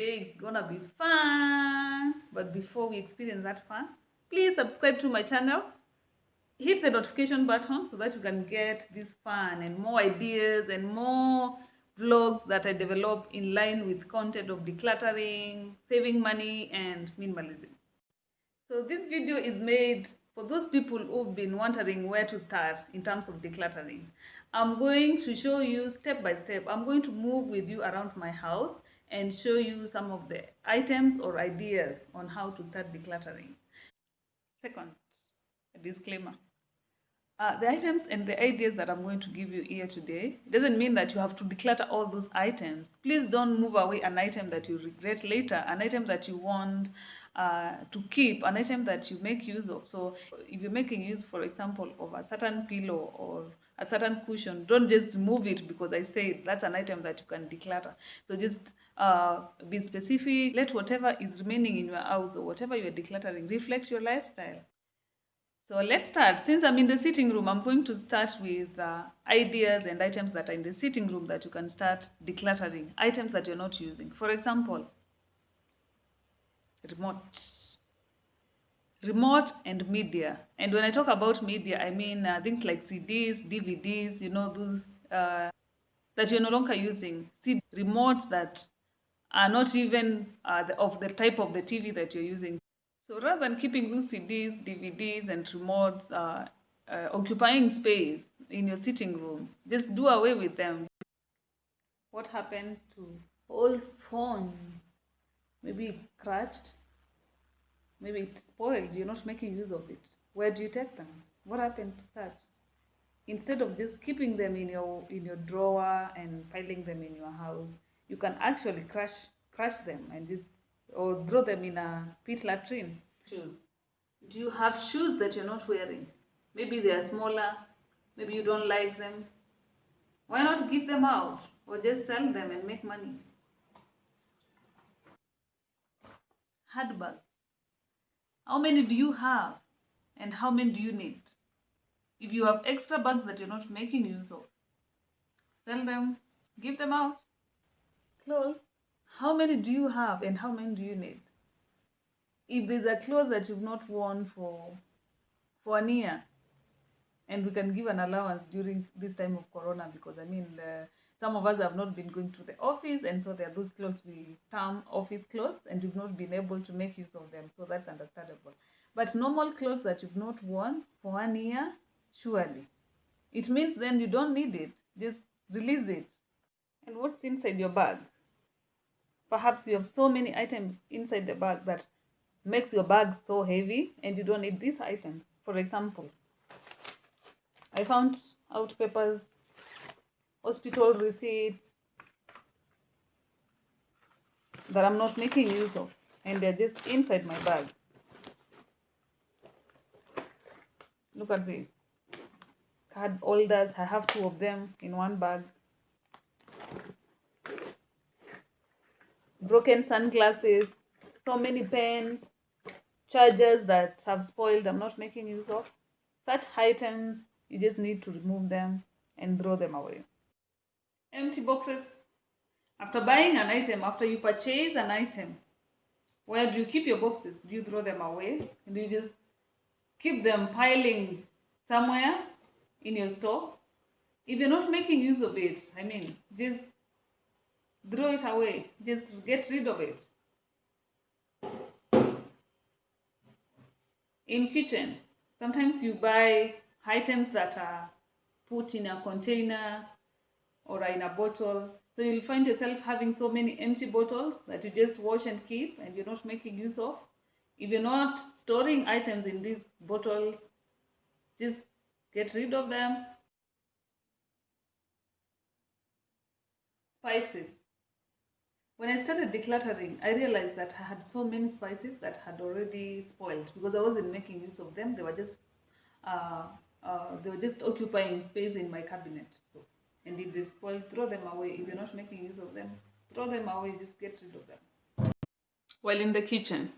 today is gonna be fun. But before we experience that fun, please subscribe to my channel. Hit the notification button so that you can get this fun and more ideas and more vlogs that I develop in line with content of decluttering, saving money, and minimalism. So this video is made for those people who've been wondering where to start in terms of decluttering. I'm going to show you step by step. I'm going to move with you around my house and show you some of the items or ideas on how to start decluttering. Second, a disclaimer. The items and the ideas that I'm going to give you here today doesn't mean that you have to declutter all those items. Please don't move away an item that you regret later, an item that you want to keep, an item that you make use of. So if you're making use, for example, of a certain pillow or a certain cushion, don't just remove it because I say that's an item that you can declutter. So just be specific. Let whatever is remaining in your house or whatever you're decluttering reflect your lifestyle. So let's start. Since I'm in the sitting room, I'm going to start with ideas and items that are in the sitting room that you can start decluttering, items that you're not using. For example, remote and media. And when I talk about media, I mean things like CDs, DVDs, those that you're no longer using. See, remotes that are not even of the type of the TV that you're using. So rather than keeping those CDs, DVDs, and remotes occupying space in your sitting room, just do away with them. What happens to old phones? Maybe it's scratched, maybe it's spoiled, you're not making use of it. Where do you take them? What happens to such? Instead of just keeping them in your drawer and piling them in your house, you can actually crush them and just or throw them in a pit latrine. Shoes. Do you have shoes that you're not wearing? Maybe they are smaller, maybe you don't like them. Why not give them out or just sell them and make money? Handbags. How many do you have and how many do you need? If you have extra bags that you're not making use of, sell them, give them out. Clothes. How many do you have and how many do you need? If there's a clothes that you've not worn for an year, and we can give an allowance during this time of Corona, because some of us have not been going to the office, and so there are those clothes we term office clothes, and you've not been able to make use of them, so that's understandable. But normal clothes that you've not worn for 1 year, surely it means then you don't need it. Just release it. And what's inside your bag? Perhaps you have so many items inside the bag that makes your bag so heavy and you don't need these items. For example, I found out papers, hospital receipts that I'm not making use of, and they're just inside my bag. Look at this. Card holders, I have 2 of them in one bag. Broken sunglasses, so many pens, chargers that have spoiled, I'm not making use of. Such items, you just need to remove them and throw them away. Empty boxes. After buying an item, after you purchase an item, where do you keep your boxes? Do you throw them away? Do you just keep them piling somewhere in your store? If you're not making use of it, just throw it away. Just get rid of it. In kitchen, sometimes you buy items that are put in a container or in a bottle. So you'll find yourself having so many empty bottles that you just wash and keep and you're not making use of. If you're not storing items in these bottles, just get rid of them. Spices. When I started decluttering, I realized that I had so many spices that had already spoiled because I wasn't making use of them. They were just occupying space in my cabinet. And if they've spoiled, throw them away. If you're not making use of them, throw them away. Just get rid of them. While in the kitchen,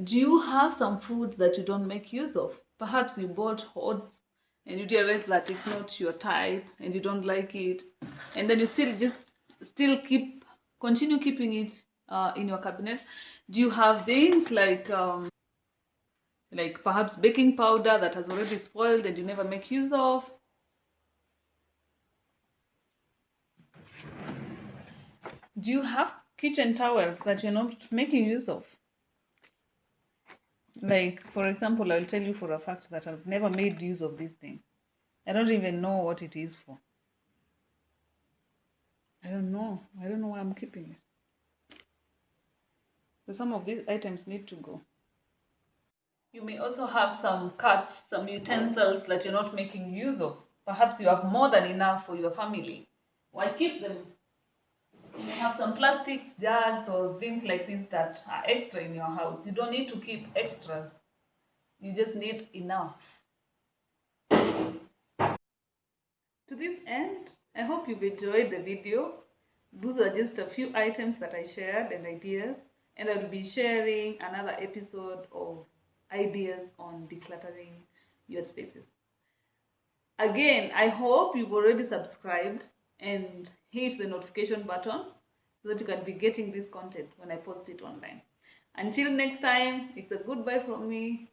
do you have some foods that you don't make use of? Perhaps you bought oats and you realize that it's not your type and you don't like it, and then you still keep continue keeping it in your cabinet? Do you have things like perhaps baking powder that has already spoiled and you never make use of? Do you have kitchen towels that you're not making use of? Like, for example, I'll tell you for a fact that I've never made use of this thing. I don't even know what it is for. I don't know why I'm keeping it. So some of these items need to go. You may also have some cuts, some utensils that you're not making use of. Perhaps you have more than enough for your family. Why keep them? You may have some plastic jars or things like this that are extra in your house. You don't need to keep extras. You just need enough. To this end, I hope you've enjoyed the video. Those are just a few items that I shared and ideas, and I'll be sharing another episode of ideas on decluttering your spaces. Again, I hope you've already subscribed and hit the notification button so that you can be getting this content when I post it online. Until next time, it's a goodbye from me.